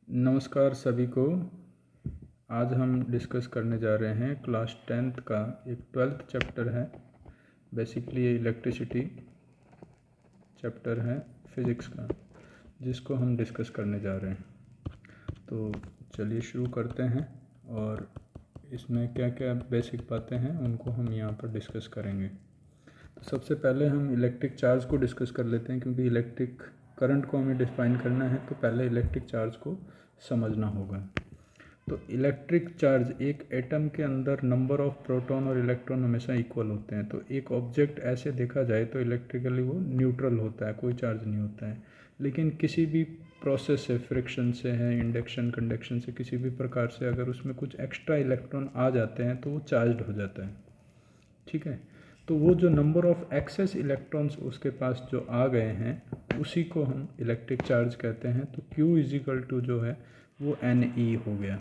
नमस्कार सभी को। आज हम डिस्कस करने जा रहे हैं क्लास 10th का एक 12th चैप्टर है। बेसिकली ये इलेक्ट्रिसिटी चैप्टर है फिज़िक्स का, जिसको हम डिस्कस करने जा रहे हैं। तो चलिए शुरू करते हैं और इसमें क्या क्या बेसिक बातें हैं उनको हम यहाँ पर डिस्कस करेंगे। तो सबसे पहले हम इलेक्ट्रिक चार्ज को डिस्कस कर लेते हैं, क्योंकि इलेक्ट्रिक करंट को हमें डिफाइन करना है तो पहले इलेक्ट्रिक चार्ज को समझना होगा। तो इलेक्ट्रिक चार्ज, एक एटम के अंदर नंबर ऑफ प्रोटॉन और इलेक्ट्रॉन हमेशा इक्वल होते हैं। तो एक ऑब्जेक्ट ऐसे देखा जाए तो इलेक्ट्रिकली वो न्यूट्रल होता है, कोई चार्ज नहीं होता है। लेकिन किसी भी प्रोसेस से, फ्रिक्शन से है, इंडक्शन कंडक्शन से, किसी भी प्रकार से अगर उसमें कुछ एक्स्ट्रा इलेक्ट्रॉन आ जाते हैं तो वो चार्ज हो जाता है। ठीक है, तो वो जो नंबर ऑफ एक्सेस इलेक्ट्रॉन्स उसके पास जो आ गए हैं उसी को हम इलेक्ट्रिक चार्ज कहते हैं। तो Q इजिकल टू जो है वो Ne हो गया,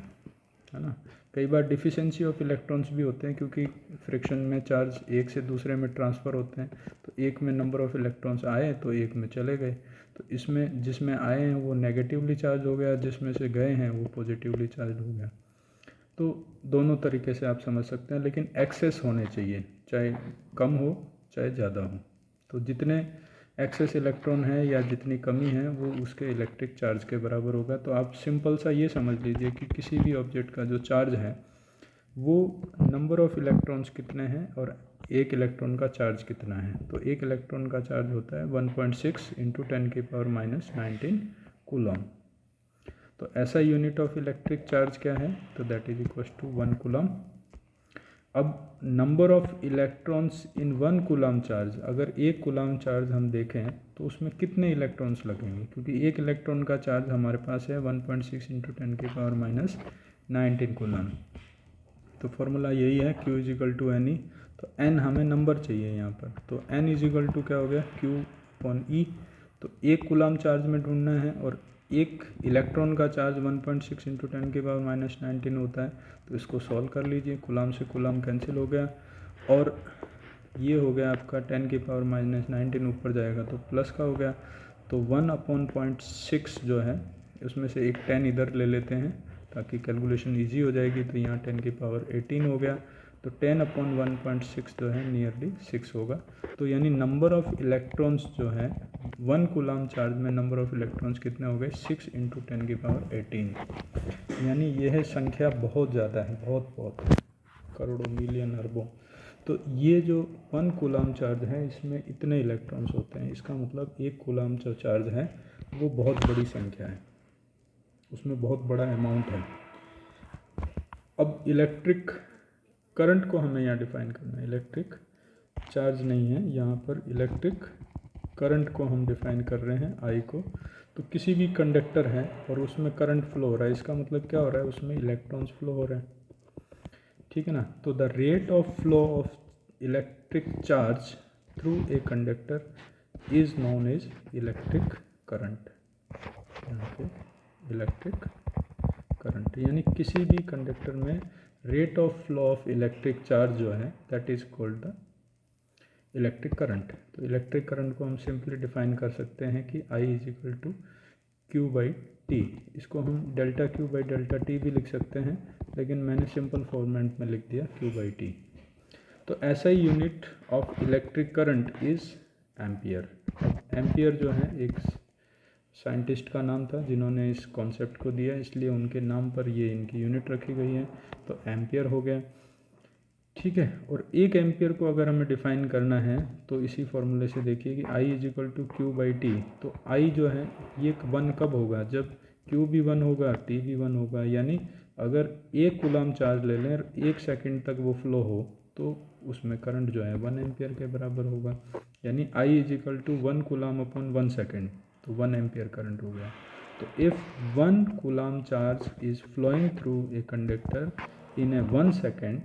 है ना। कई बार डिफिशेंसी ऑफ इलेक्ट्रॉन्स भी होते हैं, क्योंकि फ्रिक्शन में चार्ज एक से दूसरे में ट्रांसफ़र होते हैं। तो एक में नंबर ऑफ इलेक्ट्रॉन्स आए तो एक में चले गए। तो इसमें जिसमें आए हैं वो नेगेटिवली चार्ज हो गया, जिसमें से गए हैं वो पॉजिटिवली चार्ज हो गया। तो दोनों तरीके से आप समझ सकते हैं, लेकिन एक्सेस होने चाहिए, चाहे कम हो चाहे ज़्यादा हो। तो जितने एक्सेस इलेक्ट्रॉन है या जितनी कमी है वो उसके इलेक्ट्रिक चार्ज के बराबर होगा। तो आप सिंपल सा ये समझ लीजिए कि किसी भी ऑब्जेक्ट का जो चार्ज है वो नंबर ऑफ इलेक्ट्रॉन्स कितने हैं और एक इलेक्ट्रॉन का चार्ज कितना है। तो एक इलेक्ट्रॉन का चार्ज होता है 1.6 इंटू 10⁻⁻19 कूलम। तो ऐसा यूनिट ऑफ इलेक्ट्रिक चार्ज क्या है, तो that is equal to 1 coulomb. अब number of electrons in 1 coulomb charge, अगर एक कूलम चार्ज हम देखें तो उसमें कितने इलेक्ट्रॉन्स लगेंगे, क्योंकि एक इलेक्ट्रॉन का चार्ज हमारे पास है 1.6 इंटू 10⁻⁻19 कूलम। तो फॉर्मूला यही है Q is equal to N e. तो n हमें नंबर चाहिए यहाँ पर, तो n इजिकल टू क्या हो गया, Q अपॉन ई। तो एक कूलम चार्ज में ढूंढना है और एक इलेक्ट्रॉन का चार्ज 1.6 इंटू 10⁻⁻19 होता है। तो इसको सॉल्व कर लीजिए, कूलम से कूलम कैंसिल हो गया और ये हो गया आपका 10⁻⁻19 ऊपर जाएगा तो प्लस का हो गया। तो 1/0.6 जो है उसमें से एक 10 इधर ले लेते हैं ताकि कैलकुलेशन इजी हो जाएगी। तो यहाँ 10⁻18 हो गया। तो 10/1.6 जो है नियरली 6 होगा। तो यानी नंबर ऑफ इलेक्ट्रॉन्स जो है 1 कूलम चार्ज में नंबर ऑफ इलेक्ट्रॉन्स कितने हो गए, 6 इंटू 10⁻18। यानी यह संख्या बहुत ज़्यादा है, बहुत बहुत करोड़ों, मिलियन, अरबों। तो ये जो 1 कूलम चार्ज है इसमें इतने इलेक्ट्रॉन्स होते हैं। इसका मतलब एक कूलम जो चार्ज है वो बहुत बड़ी संख्या है, उसमें बहुत बड़ा अमाउंट है। अब इलेक्ट्रिक करंट को हमें यहाँ डिफाइन करना है। इलेक्ट्रिक चार्ज नहीं है यहाँ पर, इलेक्ट्रिक करंट को हम डिफाइन कर रहे हैं, आई को। तो किसी भी कंडक्टर है और उसमें करंट फ्लो हो रहा है, इसका मतलब क्या हो रहा है, उसमें इलेक्ट्रॉन्स फ्लो हो रहे हैं। ठीक है ना। तो the rate of flow of electric charge through a conductor is known as electric current. यहाँ पे इलेक्ट्रिक करंट यानी किसी भी कंडक्टर में rate of flow of electric charge जो है that is called the electric current. तो इलेक्ट्रिक करंट को हम सिंपली डिफाइन कर सकते हैं कि I is equal to Q by T. इसको हम delta Q by delta T भी लिख सकते हैं, लेकिन मैंने सिंपल फॉर्मेट में लिख दिया Q बाई टी। तो ऐसा ही unit of electric current is ampere. Ampere जो है एक साइंटिस्ट का नाम था जिन्होंने इस कॉन्सेप्ट को दिया, इसलिए उनके नाम पर ये इनकी यूनिट रखी गई है। तो एम्पियर हो गया, ठीक है। और एक एम्पियर को अगर हमें डिफाइन करना है तो इसी फॉर्मूले से देखिए कि I is equal to Q by T. तो I जो है ये 1 कब होगा, जब Q भी 1 होगा, T भी 1 होगा। यानी अगर एक कूलम चार्ज ले लें, 1 सेकंड तक वो फ्लो हो, तो उसमें करंट जो है 1 एम्पियर के बराबर होगा। यानी I is equal to 1 coulomb upon 1 second, तो 1 एम्पियर करंट हो गया। तो if 1 coulomb charge is flowing through a conductor in a 1 second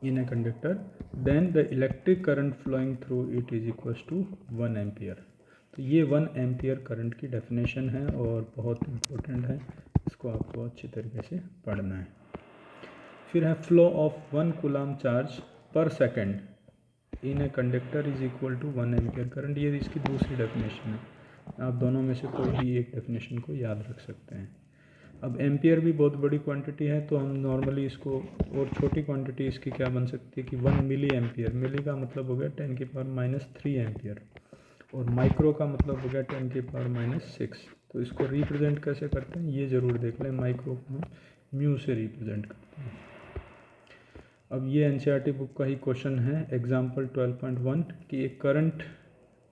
in a conductor, then the electric current flowing through it is equals to 1 ampere। तो ये 1 ampere current की definition है और बहुत इम्पोर्टेंट है, इसको आपको अच्छी तरीके से पढ़ना है। फिर है flow of 1 coulomb charge per second in a conductor is equal to 1 ampere current. ये इसकी दूसरी डेफिनेशन है। आप दोनों में से कोई भी एक डेफिनेशन को याद रख सकते हैं। अब एम्पियर भी बहुत बड़ी क्वांटिटी है, तो हम नॉर्मली इसको और छोटी क्वांटिटी इसकी क्या बन सकती है कि 1 मिली एम्पियर। मिली का मतलब हो गया 10⁻³ एम्पियर, और माइक्रो का मतलब हो गया 10⁻⁶। तो इसको रिप्रेजेंट कैसे करते हैं ये ज़रूर देख लें। माइक्रो को हम म्यू से रिप्रेजेंट करते हैं। अब ये एनसीईआरटी बुक का ही क्वेश्चन है, एग्जाम्पल 12.1 कि एक current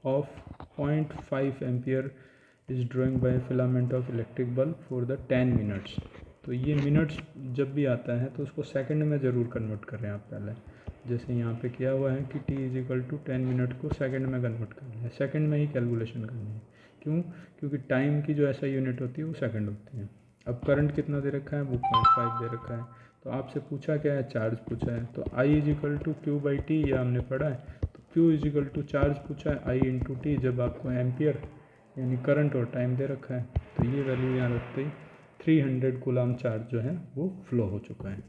of 0.5 ampere is drawing by filament of electric bulb for the 10 minutes. तो ये मिनट्स जब भी आता है तो उसको सेकंड में ज़रूर कन्वर्ट करें आप पहले। जैसे यहाँ पे किया हुआ है कि t = 10 मिनट को सेकंड में कन्वर्ट करना है, सेकंड में ही कैलकुलेशन करनी है। क्यों? क्योंकि टाइम की जो ऐसा यूनिट होती है वो सेकंड होती है। अब करंट कितना दे रखा है, वो 0.5 दे रखा है। तो आपसे पूछा क्या है, चार्ज पूछा है। तो I = Q/T ये हमने पढ़ा है। तो Q = चार्ज पूछा है, I × T जब आपको एम्पियर यानी करंट और टाइम दे रखा है। तो ये वैल्यू यहाँ रखते ही 300 कूलम चार्ज जो है वो फ्लो हो चुका है।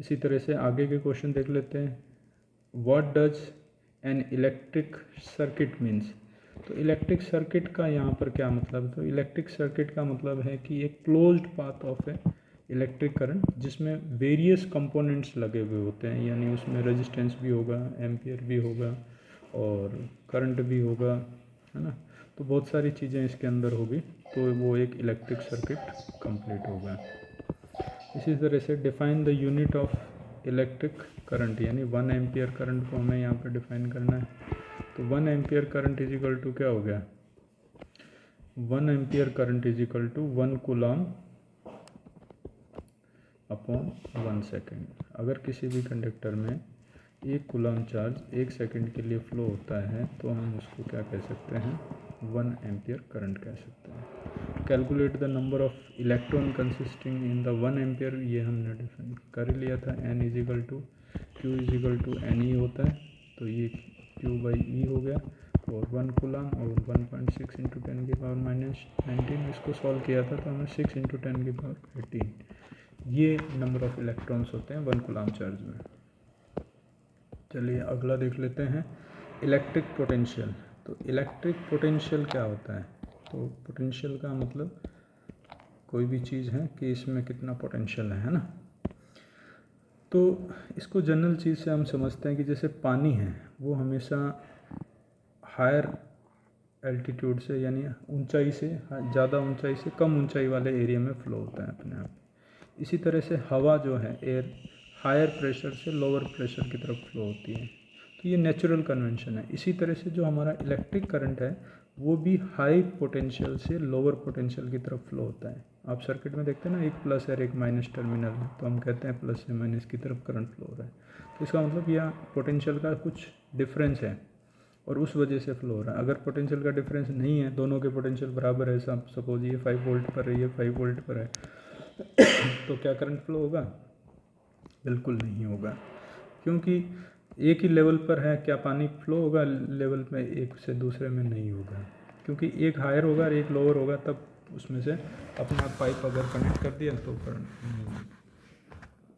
इसी तरह से आगे के क्वेश्चन देख लेते हैं। What does an electric circuit means. तो इलेक्ट्रिक सर्किट का यहाँ पर क्या मतलब है, तो इलेक्ट्रिक सर्किट का मतलब है कि एक closed path of A electric current जिसमें वेरियस कंपोनेंट्स लगे हुए होते हैं, यानी उसमें रेजिस्टेंस भी होगा, एम्पियर भी होगा और करंट भी होगा, है ना। तो बहुत सारी चीज़ें इसके अंदर होगी, तो वो एक इलेक्ट्रिक सर्किट कंप्लीट होगा। इसी तरह से define the unit of electric current, यानी 1 एम्पियर करंट को हमें यहाँ पर डिफाइन करना है। तो 1 एम्पियर करंट = क्या हो गया, 1 ampere current = 1 coulomb upon 1 second. अगर किसी भी कंडक्टर में 1 कूलम चार्ज 1 सेकेंड के लिए फ्लो होता है तो हम उसको क्या कह सकते हैं, 1 एम्पियर करंट कह सकते हैं। Calculate the number of electron consisting in the 1 ampere, ये हमने डिफाइन कर लिया था। N = Q = Ne होता है, तो ये Q/E हो गया, और 1 कूलम और 1.6 × 10⁻⁻19 इसको सॉल्व किया था तो हमें 6 × 10⁻18 ये नंबर ऑफ इलेक्ट्रॉन्स होते हैं 1 कूलम चार्ज में। चलिए अगला देख लेते हैं, इलेक्ट्रिक पोटेंशियल। तो इलेक्ट्रिक पोटेंशियल क्या होता है, तो पोटेंशियल का मतलब कोई भी चीज़ है कि इसमें कितना पोटेंशियल है ना। तो इसको जनरल चीज़ से हम समझते हैं कि जैसे पानी है वो हमेशा हायर एल्टीट्यूड से यानी ऊंचाई से, ज़्यादा ऊंचाई से कम ऊंचाई वाले एरिया में फ़्लो होता है अपने आप। इसी तरह से हवा जो है, एयर, हायर प्रेशर से लोअर प्रेशर की तरफ फ्लो होती है। तो ये नेचुरल कन्वेंशन है। इसी तरह से जो हमारा इलेक्ट्रिक करंट है वो भी हाई पोटेंशियल से लोअर पोटेंशियल की तरफ फ्लो होता है। आप सर्किट में देखते हैं ना, एक प्लस और एक माइनस टर्मिनल है, तो हम कहते हैं प्लस से माइनस की तरफ करंट फ्लो हो रहा है। तो इसका मतलब यह पोटेंशियल का कुछ डिफरेंस है और उस वजह से फ्लो हो रहा है। अगर पोटेंशियल का डिफरेंस नहीं है, दोनों के पोटेंशियल बराबर है, सपोज ये 5 वोल्ट पर है, ये 5 वोल्ट पर है, तो क्या करंट फ्लो होगा? बिल्कुल नहीं होगा, क्योंकि एक ही लेवल पर है, क्या पानी फ्लो होगा लेवल में एक से दूसरे में? नहीं होगा, क्योंकि एक हायर होगा और एक लोअर होगा, तब उसमें से अपना पाइप अगर कनेक्ट कर दिया तो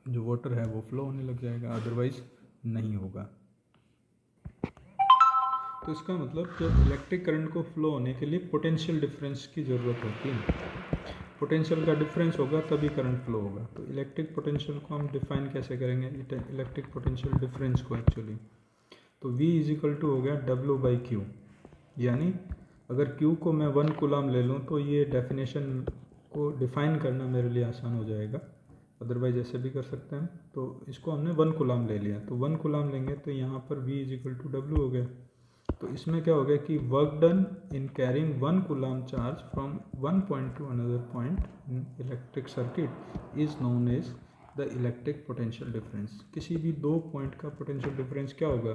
जो वाटर है वो फ्लो होने लग जाएगा, अदरवाइज नहीं होगा। तो इसका मतलब जब इलेक्ट्रिक करंट को फ्लो होने के लिए पोटेंशियल डिफरेंस की ज़रूरत होती है, पोटेंशियल का डिफरेंस होगा तभी करंट फ्लो होगा। तो इलेक्ट्रिक पोटेंशियल को हम डिफाइन कैसे करेंगे, इलेक्ट्रिक पोटेंशियल डिफरेंस को एक्चुअली, तो V = हो गया W/Q, यानी अगर Q को मैं 1 कूलम ले लूँ तो ये डेफिनेशन को डिफाइन करना मेरे लिए आसान हो जाएगा, अदरवाइज ऐसे भी कर सकते हैं। तो इसको हमने 1 कूलम ले लिया, तो 1 कूलम लेंगे तो यहाँ पर V = W हो गया। तो इसमें क्या हो गया कि work done in carrying 1 coulomb charge from one point to another point in electric circuit is known as the electric potential difference. किसी भी 2 पॉइंट का पोटेंशियल डिफरेंस क्या होगा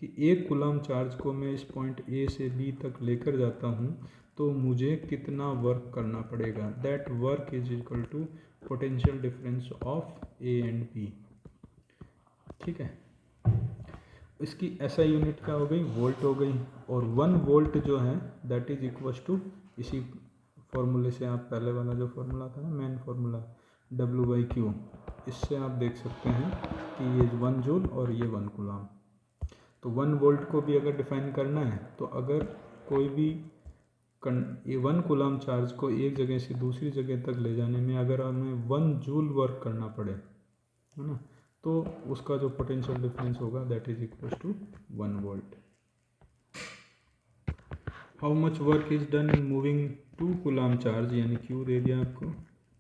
कि 1 कूलम चार्ज को मैं इस पॉइंट ए से बी तक लेकर जाता हूँ तो मुझे कितना वर्क करना पड़ेगा, that work is equal to potential difference of A and B. ठीक है, इसकी ऐसा यूनिट क्या हो गई, वोल्ट हो गई, और 1 वोल्ट जो है दैट इज इक्वल टू, इसी फॉर्मूले से आप पहले वाला जो फॉर्मूला था ना, मेन फॉर्मूला W/Q, इससे आप देख सकते हैं कि ये 1 जूल और ये 1 कूलम। तो 1 वोल्ट को भी अगर डिफाइन करना है तो अगर कोई भी 1 कूलम चार्ज को एक जगह से दूसरी जगह तक ले जाने में अगर हमें 1 जूल वर्क करना पड़े, है ना, तो उसका जो पोटेंशियल डिफरेंस होगा that is equal to 1 volt. How much work is done in moving 2 coulomb charge, यानी क्यू दे दिया आपको,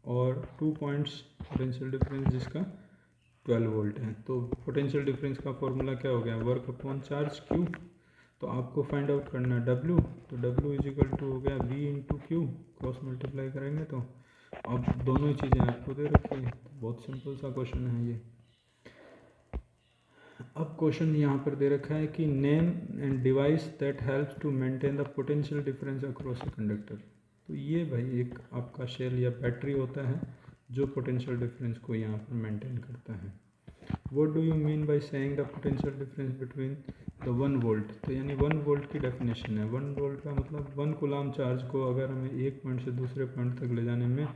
और 2 पॉइंट्स पोटेंशियल डिफरेंस जिसका 12 वोल्ट है। तो पोटेंशियल डिफरेंस का फॉर्मूला क्या हो गया, वर्क अपॉन चार्ज क्यू। तो आपको फाइंड आउट करना है डब्ल्यू, तो डब्ल्यू इज इक्वल टू हो गया V into Q, cross multiply करेंगे तो अब दोनों ही चीज़ें आपको दे रखी हैं। तो बहुत सिंपल सा क्वेश्चन है ये। अब क्वेश्चन यहाँ पर दे रखा है कि name and device that helps to maintain the potential difference across a conductor. तो ये भाई एक आपका शेल या बैटरी होता है जो पोटेंशियल डिफरेंस को यहाँ पर मेंटेन करता है। What do you mean by saying the potential difference between the 1 volt? तो यानी 1 वोल्ट की डेफिनेशन है। 1 वोल्ट का मतलब 1 कूलम चार्ज को अगर हमें एक पॉइंट से दूसरे पॉइंट तक ले जाने में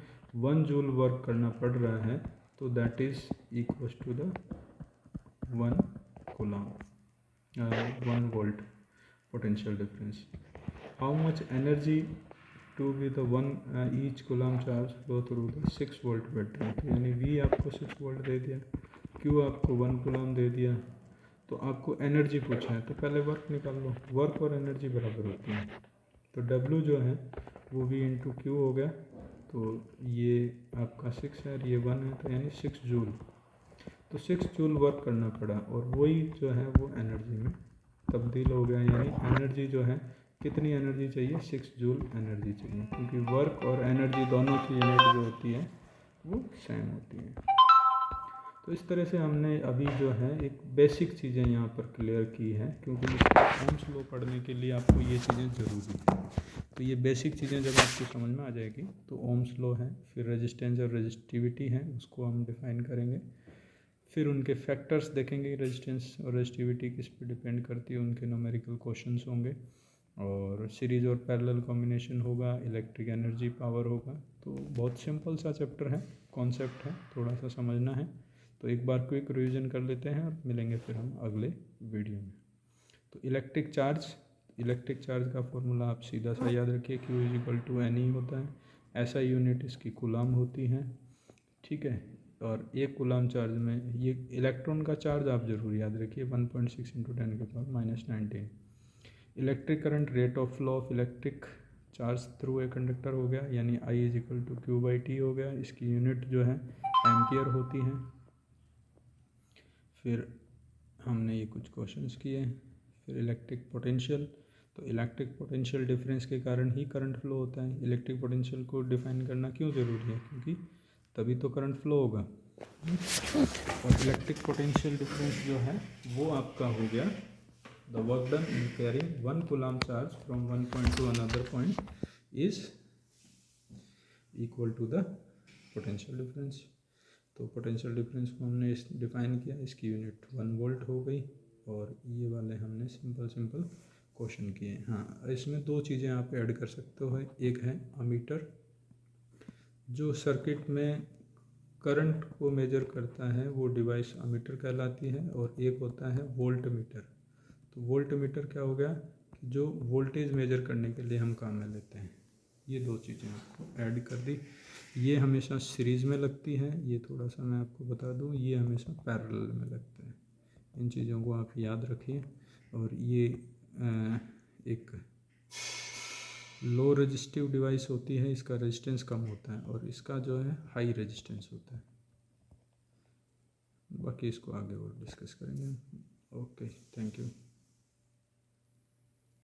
1 जूल वर्क करना पड़ रहा है, तो that is equal to the 1 coulomb 1 volt potential difference. How much energy to be the 1 each coulomb charge flow through the 6 volt battery. तो यानी वी आपको 6 वोल्ट दे दिया, क्यू आपको 1 कूलम दे दिया, तो आपको एनर्जी पूछा है, तो पहले वर्क निकाल लो। वर्क और एनर्जी बराबर होती है, तो डब्ल्यू जो है वो वी इंटू क्यू हो गया, तो ये आपका 6 है और ये 1 है, तो यानी 6 जूल। तो 6 जूल वर्क करना पड़ा और वही जो है वो एनर्जी में तब्दील हो गया, यानी एनर्जी जो है कितनी एनर्जी चाहिए, 6 जूल एनर्जी चाहिए, क्योंकि वर्क और एनर्जी दोनों की यूनिट जो होती है वो सेम होती है। तो इस तरह से हमने अभी जो है एक बेसिक चीज़ें यहाँ पर क्लियर की हैं, क्योंकि ओम्स लॉ पढ़ने के लिए आपको ये चीज़ें ज़रूरी हैं। तो ये बेसिक चीज़ें जब आपको समझ में आ जाएगी तो ओम्स लॉ है, फिर रेजिस्टेंस और रेजिस्टिविटी है, उसको हम डिफाइन करेंगे, फिर उनके फैक्टर्स देखेंगे, रेजिस्टेंस और रेजिस्टिविटी किस पे डिपेंड करती है, उनके न्यूमेरिकल क्वेश्चंस होंगे, और सीरीज़ और पैरेलल कॉम्बिनेशन होगा, इलेक्ट्रिक एनर्जी पावर होगा। तो बहुत सिंपल सा चैप्टर है, कॉन्सेप्ट है, थोड़ा सा समझना है। तो एक बार क्विक रिवीजन कर लेते हैं और मिलेंगे फिर हम अगले वीडियो में। तो इलेक्ट्रिक चार्ज का फॉर्मूला आप सीधा सा याद रखिए, Q is equal to N E होता है, ऐसा यूनिट इसकी कूलम होती है, ठीक है। और एक कूलम चार्ज में ये इलेक्ट्रॉन का चार्ज आप जरूर याद रखिए, 1.6 × 10⁻⁻19। Electric current, rate of flow of electric charge through a conductor हो गया, यानी I is equal to Q by T हो गया, इसकी यूनिट जो है एम्पियर होती है। फिर हमने ये कुछ क्वेश्चंस किए। फिर इलेक्ट्रिक पोटेंशियल, तो इलेक्ट्रिक पोटेंशियल डिफरेंस के कारण ही करंट फ्लो होता है। इलेक्ट्रिक पोटेंशियल को डिफाइन करना क्यों ज़रूरी है, क्योंकि तभी तो करंट फ्लो होगा। और इलेक्ट्रिक पोटेंशियल डिफरेंस जो है वो आपका हो गया the work done in carrying 1 coulomb charge from 1 point to another point is equal to the potential difference. तो पोटेंशियल डिफरेंस को हमने डिफाइन किया, इसकी यूनिट 1 वोल्ट हो गई, और ये वाले हमने सिंपल क्वेश्चन किए। हाँ, इसमें 2 चीज़ें आप ऐड कर सकते हो, एक है अमीटर जो सर्किट में करंट को मेजर करता है, वो डिवाइस अमीटर कहलाती है, और एक होता है वोल्ट मीटर। तो वोल्ट मीटर क्या हो गया, कि जो वोल्टेज मेजर करने के लिए हम काम में लेते हैं। ये 2 चीज़ें आपको ऐड कर दी। ये हमेशा सीरीज़ में लगती है, ये थोड़ा सा मैं आपको बता दूं, ये हमेशा पैरेलल में लगता है। इन चीज़ों को आप याद रखिए। और ये एक लो रेजिस्टिव डिवाइस होती है, इसका रेजिस्टेंस कम होता है, और इसका जो है हाई रेजिस्टेंस होता है। बाकी इसको आगे और डिस्कस करेंगे। Okay, thank you.